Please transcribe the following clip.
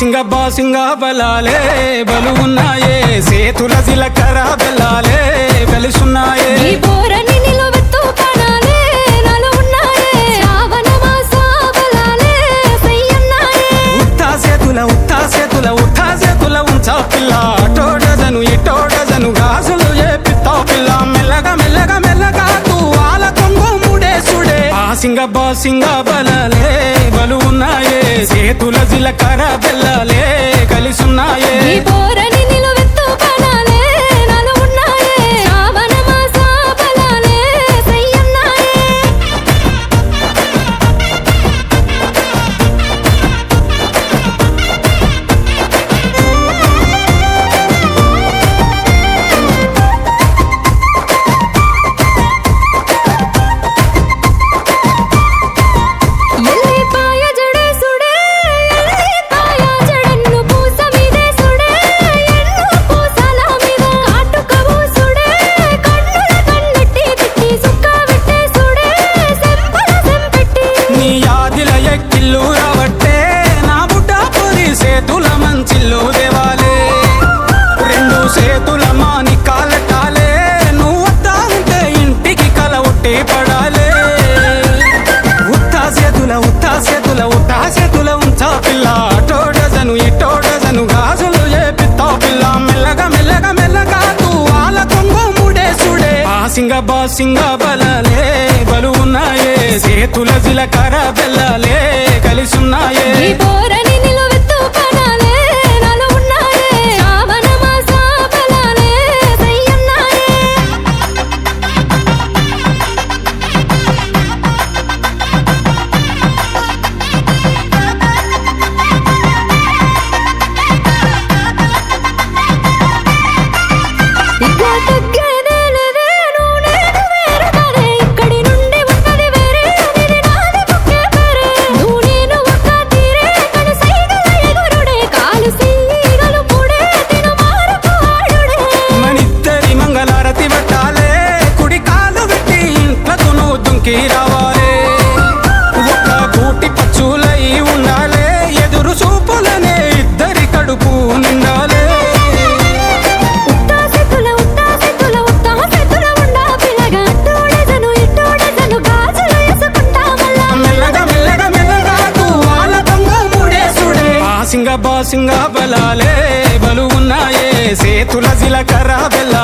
బాసింగ బలాలే బలు ఉన్నాయే సేతుల జిలకర బెల్లాలే కలిసున్నాయే ఈ బోరని నిలవెత్తు కణాలే నాలో ఉన్నాయే శ్రావణ మాస బలాలే సయ్యన్నాయే ఉత్తా సేతుల ఉంచా పిల్ల అటోడజను ఇటోడజను గాజులు ఏ పిత్తా పిల్ల మెల్లగా తూ ఆల కొంగు ముడేసుడే బాసింగ బలాలే బలు ఉన్నాయే సేతుల జిలకర బెల్లాలే కలిసున్నాయే ఈ బోరని నిలవెత్తు కణాలే నాలో ఉన్నాయే శ్రావణ మాస బలాలే సయ్యన్నాయే ఎల్లిపాయ జడేసుడే ఎల్లిపాయ జడన్ను పూస మీదే సుడే ఎన్ను పూసల మీద కాటుక పూసుడే కన్నుల కన్నెట్టి తిట్టి సుక్క వెట్టే సుడే సెంపల సెంపెట్టి నీ యాదిల ఎక్కిల్లు రావట్టే నా బుడ్డ పొరి సేతుల మంచిల్లు దేవాలే రెండు సేతుల మాని కాలటాలే నువ్వు వద్దా ఉంటే ఇంటికి కల ఒట్టి పడాలే ఉత్తా సేతుల ఉంచా పిల్ల అటోడజను ఇటోడజను గాజులు ఏ పిత్తా పిల్ల మెల్లగా తూ ఆల కొంగు ముడేసుడే బాసింగ బలాలే బలు ఉన్నాయే సేతుల జిలకర బెల్లాలే కలిసున్నాయే ఈ బోరని నిలవెత్తు కణాలే నాలో ఉన్నాయే శ్రావణ మాస బలాలే సయ్యన్నాయే ఇక తగ్గేదే లేదే నువ్వు నేను వేరుగానే ఇక్కడి నుండి ఉన్నది వేరే ఇది నాది ముఖ్య పేరే నువ్వు నేను ఒక్క తీరే కను సైగల ఎగురుడే కాలు సీగలు పుడే తిను మారకు ఆడుడే మనిద్దరి మంగళారతి పట్టాలే కుడి కాలు పెట్టి ఇంట్లకు నువ్వు దుంకి రావాలే ఒక కూటి పచ్చులై ఉండాలే ఎదురు చూపులనే ఇద్దరి కడుపు నిండాలే ఉత్తా సెతుల ఉండా పిల్లగా అట్టోడెజను ఇట్టోడెజను గాజులు వేసుకుంటా మళ్ళా మెల్లగా తూ ఆల కొంగు ముడేసుడే బాసింగ బలాలే బలు ఉన్నాయే సేతుల జిలకర బెల్లా